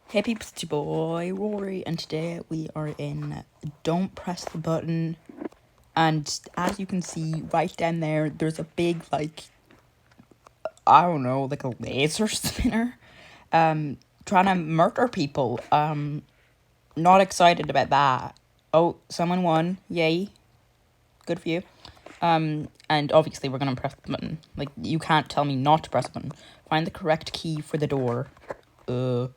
Hey peeps, it's your boy Rory, and today we are in Don't Press the Button. And as you can see right down there, there's a big, I don't know, like a laser spinner, trying to murder people. Not excited about that. Oh, someone won, yay, good for you. And obviously we're gonna press the button. Like, you can't tell me not to press the button. Find the correct key for the door. Oh,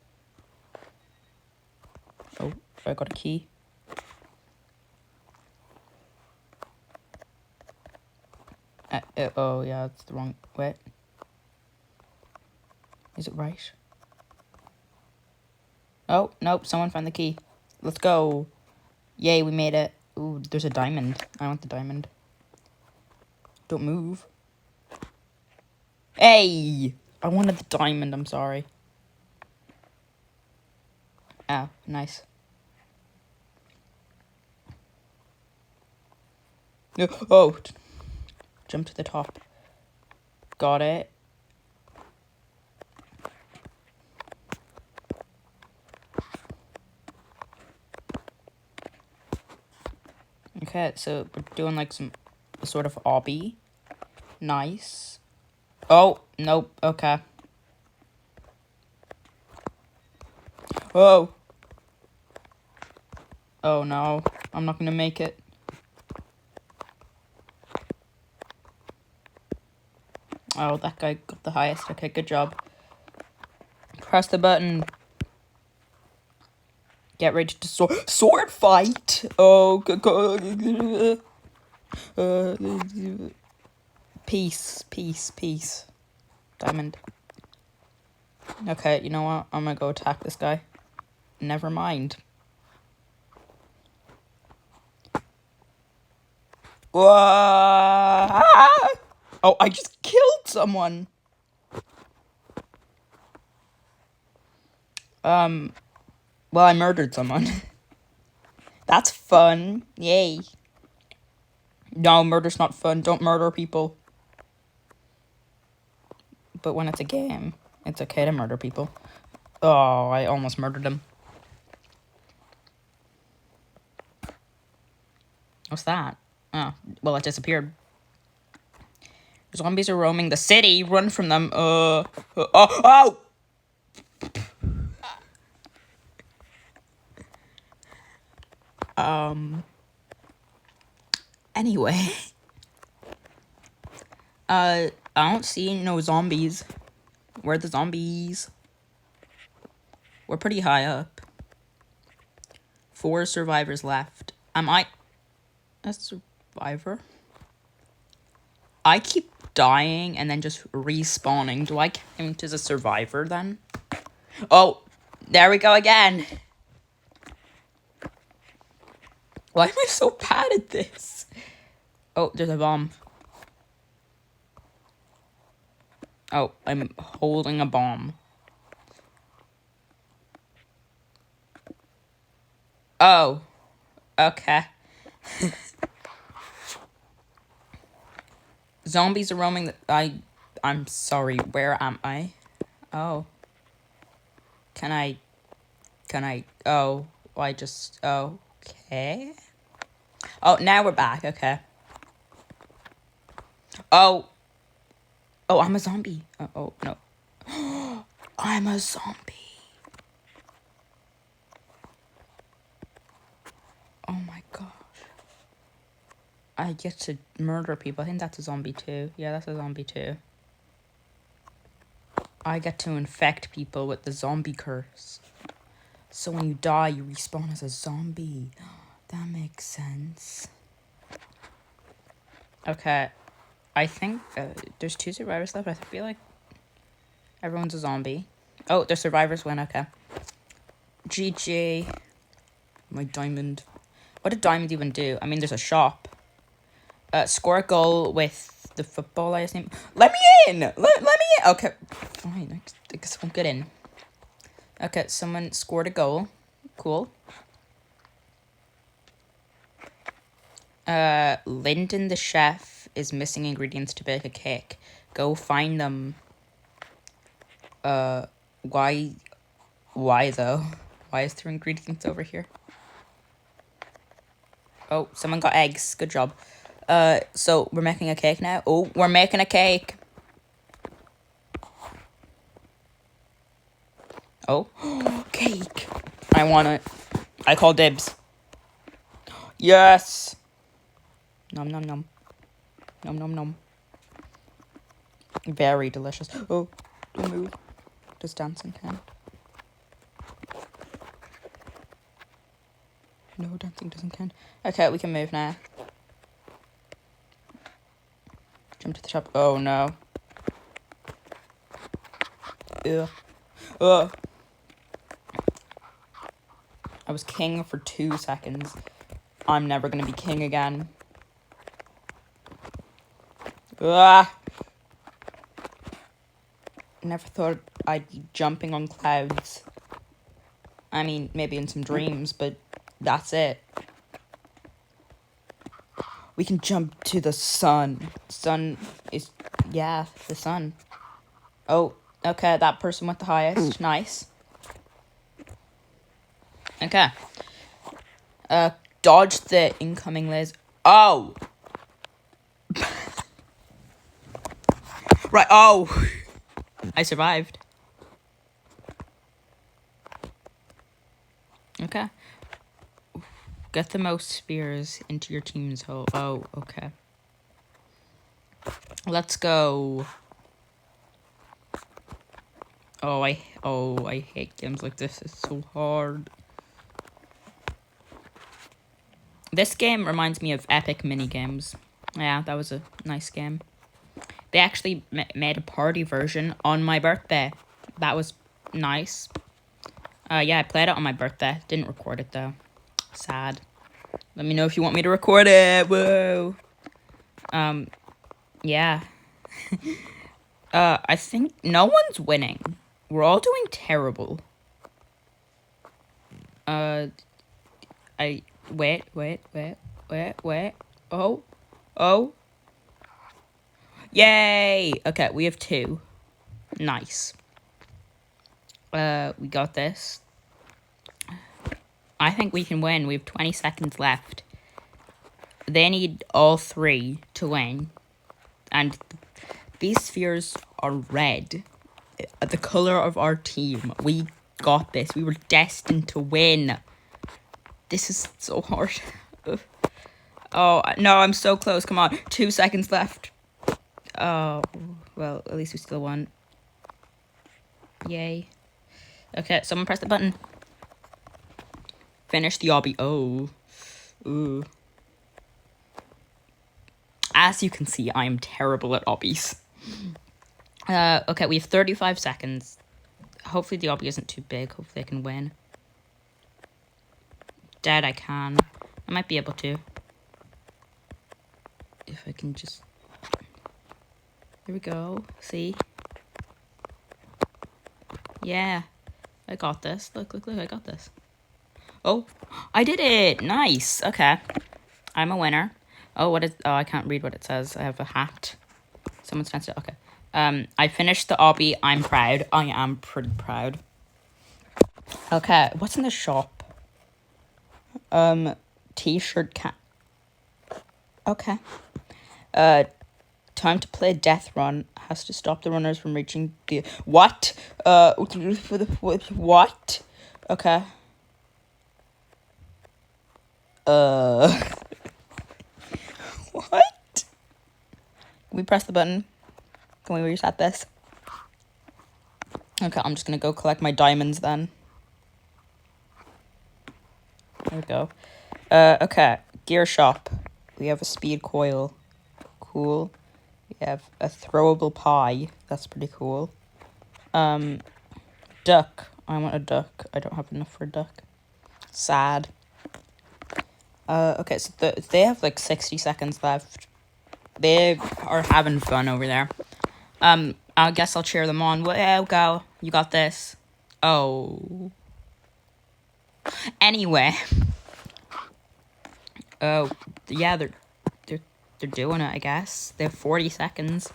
I got a key. Oh yeah, it's the wrong way. Is it right? Oh, nope, someone found the key. Let's go. Yay, we made it. Ooh, there's a diamond. I want the diamond. Don't move. Hey! I wanted the diamond, I'm sorry. Oh, nice. Oh, jump to the top. Got it. Okay, so we're doing like some sort of obby. Nice. Oh, nope, okay. Oh. Oh no, I'm not gonna make it. Oh, that guy got the highest. Okay, good job. Press the button. Get ready to sword fight. Oh, peace, peace, peace. Diamond. Okay, you know what? I'm gonna go attack this guy. Never mind. Whoa! Oh, I just killed someone. Well, I murdered someone. That's fun. Yay. No, murder's not fun. Don't murder people. But when it's a game, it's okay to murder people. Oh, I almost murdered him. What's that? Oh, well, it disappeared. Zombies are roaming the city. Run from them. Oh! Anyway. I don't see no zombies. Where are the zombies? We're pretty high up. 4 survivors left. Am I a survivor? I keep dying and then just respawning. Do I count as a survivor then? Oh, there we go again. Why am I so bad at this? Oh, there's a bomb. Oh, I'm holding a bomb. Oh, okay. Zombies are roaming. I'm sorry. Where am I? Oh. Can I? Oh, I just. Okay. Oh, now we're back. Okay. Oh. Oh, I'm a zombie. Oh no. I'm a zombie. Oh my gosh. I get to murder people. I think that's a zombie too. Yeah, that's a zombie too. I get to infect people with the zombie curse. So when you die, you respawn as a zombie. That makes sense. Okay. I think there's 2 survivors left. I feel like everyone's a zombie. Oh, the survivors win. Okay. GG. My diamond. What did diamond even do? I mean, there's a shop. Score a goal with the football, I assume. Let me in! Let me in! Okay. Fine. I guess I won't get in. Okay, someone scored a goal. Cool. Lyndon the chef is missing ingredients to bake a cake. Go find them. Why Why though? Why is there ingredients over here? Oh, someone got eggs. Good job. So we're making a cake now. Oh, we're making a cake. Oh, cake. I want it. I call dibs. Yes. Nom nom nom. Nom nom nom. Very delicious. Oh, don't move. Does dancing count? No, dancing doesn't count. Okay, we can move now. Jump to the top. Oh no. Ugh. Ugh. I was king for 2 seconds. I'm never gonna be king again. Ah! Never thought I'd be jumping on clouds. I mean, maybe in some dreams, but that's it. We can jump to the sun. Sun is... yeah, the sun. Oh, okay, that person went the highest. Nice. Okay. Dodge the incoming laser. Oh! Right, oh! I survived. Okay. Get the most spears into your team's hole. Oh, okay. Let's go. Oh, I hate games like this. It's so hard. This game reminds me of Epic Minigames. Yeah, that was a nice game. They actually made a party version on my birthday. That was nice. Yeah, I played it on my birthday. Didn't record it, though. Sad. Let me know if you want me to record it. Whoa. Yeah. I think no one's winning. We're all doing terrible. Wait. Oh. Yay! Okay, we have 2. Nice. We got this. I think we can win. We have 20 seconds left. They need all 3 to win. And these spheres are red. The color of our team. We got this. We were destined to win. This is so hard. Oh, no, I'm so close. Come on. 2 seconds left. Oh, well, at least we still won. Yay. Okay, someone press the button. Finish the obby. Oh. Ooh. As you can see, I am terrible at obbies. Okay, we have 35 seconds. Hopefully the obby isn't too big. Hopefully I can win. Dead, I can. I might be able to. If I can just... Here we go. See? Yeah. I got this. Look, I got this. Oh, I did it! Nice! Okay. I'm a winner. Oh, what is... Oh, I can't read what it says. I have a hat. Someone's trying to... Okay. I finished the obby. I'm proud. I am pretty proud. Okay, what's in the shop? T-shirt cap. Okay. Time to play Death Run. Has to stop the runners from reaching the... What? What? Okay. What? Can we press the button? Can we reset this? Okay, I'm just gonna go collect my diamonds then. There we go. Okay. Gear shop. We have a speed coil. Cool. We have a throwable pie. That's pretty cool. Duck. I want a duck. I don't have enough for a duck. Sad. Okay, so they have like 60 seconds left. They are having fun over there. I guess I'll cheer them on. Well, go. You got this. Oh. Anyway. Oh, yeah, they're doing it, I guess. They have 40 seconds.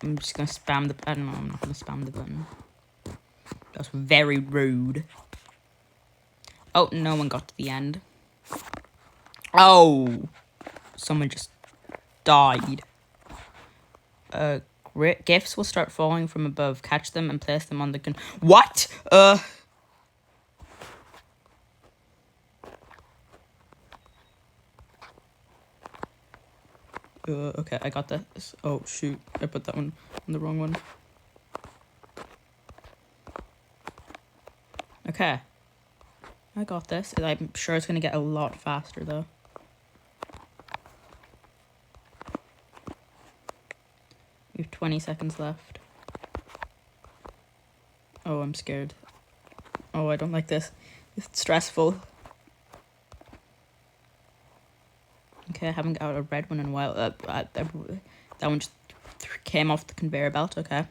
I'm just gonna spam the... I don't know, I'm not gonna spam the button. was very rude. Oh, no one got to the end. Oh, someone just died. Gifts will start falling from above. Catch them and place them on the What? Okay, I got this. Oh, shoot. I put that one on the wrong one. Okay. I got this. I'm sure it's going to get a lot faster, though. We have 20 seconds left. Oh, I'm scared. Oh, I don't like this. It's stressful. Okay, I haven't got a red one in a while. That one just came off the conveyor belt. Okay.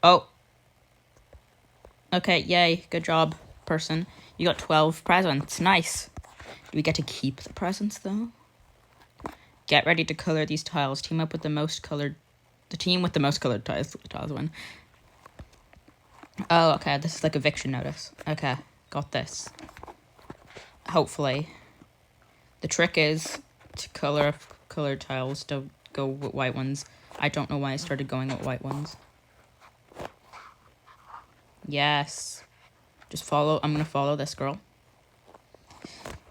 Oh. Okay, yay. Good job, person. You got 12 presents. Nice. Do we get to keep the presents, though? Get ready to color these tiles. Team up with the most colored... The team with the most colored tiles win. Oh, okay. This is like eviction notice. Okay. Got this. Hopefully. The trick is to color colored tiles. Don't go with white ones. I don't know why I started going with white ones. Yes. Just follow. I'm going to follow this girl.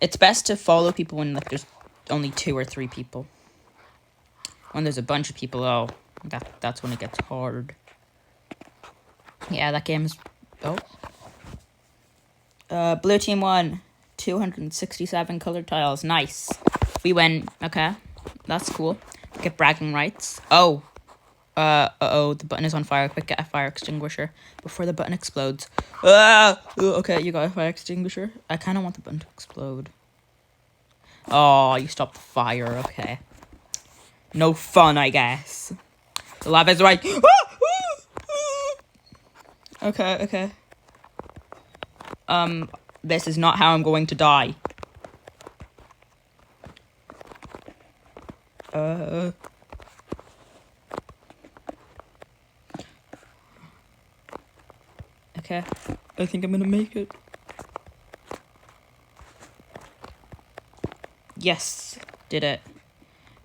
It's best to follow people when like there's only 2 or 3 people. When there's a bunch of people, oh, that's when it gets hard. Yeah, that game's... Oh. Blue team won. 267 colored tiles. Nice. We win. Okay. That's cool. Get bragging rights. Oh. Uh-oh. The button is on fire. Quick, get a fire extinguisher before the button explodes. Okay, you got a fire extinguisher. I kind of want the button to explode. Oh, you stopped the fire. Okay. No fun, I guess. The lava is right. Okay. This is not how I'm going to die. Okay. I think I'm gonna make it. Yes. Did it.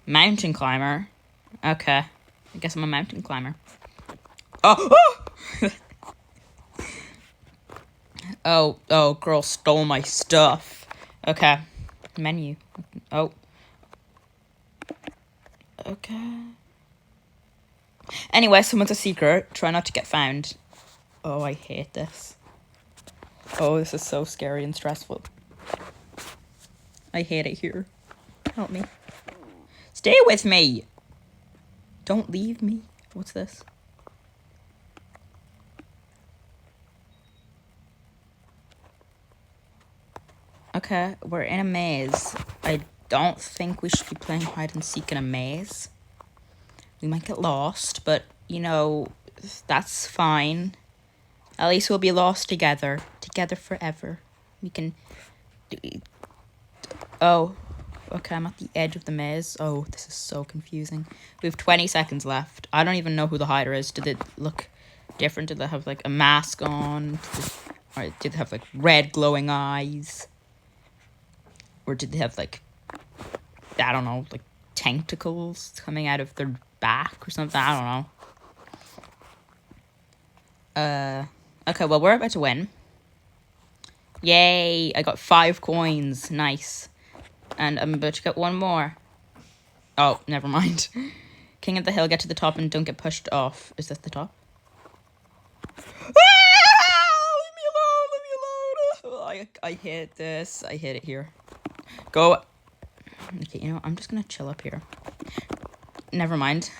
Mountain climber. Okay. I guess I'm a mountain climber. Oh! Oh, girl stole my stuff. Okay. Menu. Oh. Okay. Anyway, someone's a secret. Try not to get found. Oh, I hate this. Oh, this is so scary and stressful. I hate it here. Help me. Stay with me! Don't leave me. What's this? Okay, we're in a maze. I don't think we should be playing hide and seek in a maze. We might get lost, but, you know, that's fine. At least we'll be lost together. Together forever. We can... Oh. Okay, I'm at the edge of the maze. Oh, this is so confusing. We have 20 seconds left. I don't even know who the hider is. Did it look different? Did they have, like, a mask on? Or did they have, like, red glowing eyes? Or did they have, like, I don't know, like, tentacles coming out of their back or something? I don't know. Okay, well, we're about to win. Yay! I got 5 coins. Nice. And I'm about to get 1 more. Oh, never mind. King of the hill, get to the top and don't get pushed off. Is that the top? Leave me alone! I hate this. I hate it here. Go. Okay, you know, I'm just gonna chill up here. Never mind.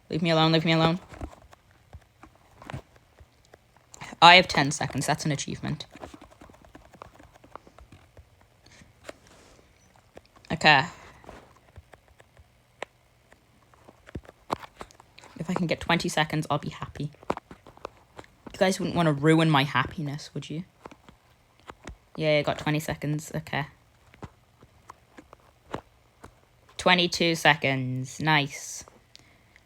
Leave me alone, leave me alone. I have 10 seconds. That's an achievement. Okay. If I can get 20 seconds, I'll be happy. You guys wouldn't want to ruin my happiness, would you? Yeah, I got 20 seconds. Okay. 22 seconds. Nice.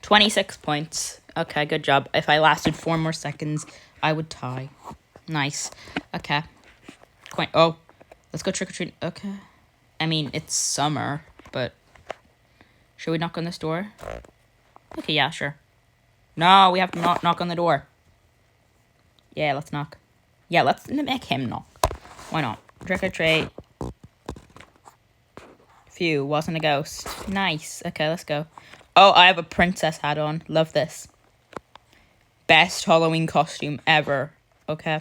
26 points. Okay, good job. If I lasted 4 more seconds, I would tie. Nice. Okay. Quite. Oh, let's go trick-or-treat. Okay. I mean, it's summer, but... Should we knock on this door? Okay, yeah, sure. No, we have to knock on the door. Yeah, let's knock. Yeah, let's make him knock. Why not? Trick-or-treat. Phew, wasn't a ghost. Nice. Okay, let's go. Oh, I have a princess hat on. Love this. Best Halloween costume ever. Okay.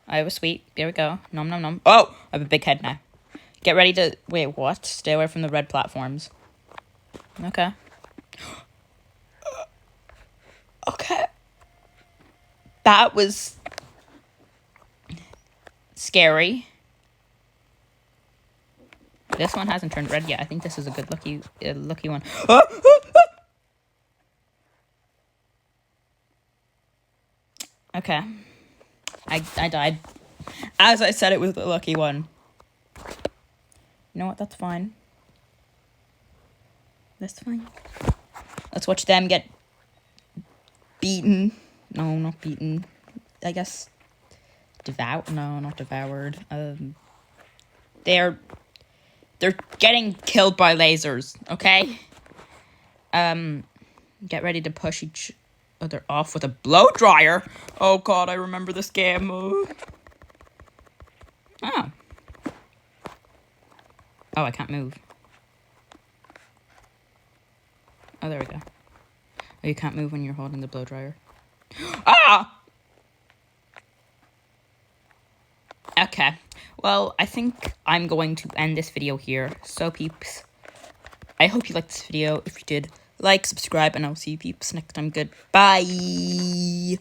I have a sweet. Here we go. Nom nom nom. Oh! I have a big head now. Get ready to... Wait, what? Stay away from the red platforms. Okay. Okay. That was... scary. This one hasn't turned red yet. I think this is a good lucky one. Okay. I died. As I said, it was the lucky one. You know what? That's fine. That's fine. Let's watch them get beaten. No, not beaten. I guess devoured. No, not devoured. They're getting killed by lasers. Okay. Get ready to push each other off with a blow dryer. Oh God, I remember this game. Oh. Oh, I can't move. Oh, there we go. Oh, you can't move when you're holding the blow dryer. Ah! Okay. Well, I think I'm going to end this video here. So, peeps, I hope you liked this video. If you did, like, subscribe, and I'll see you peeps next time. Goodbye.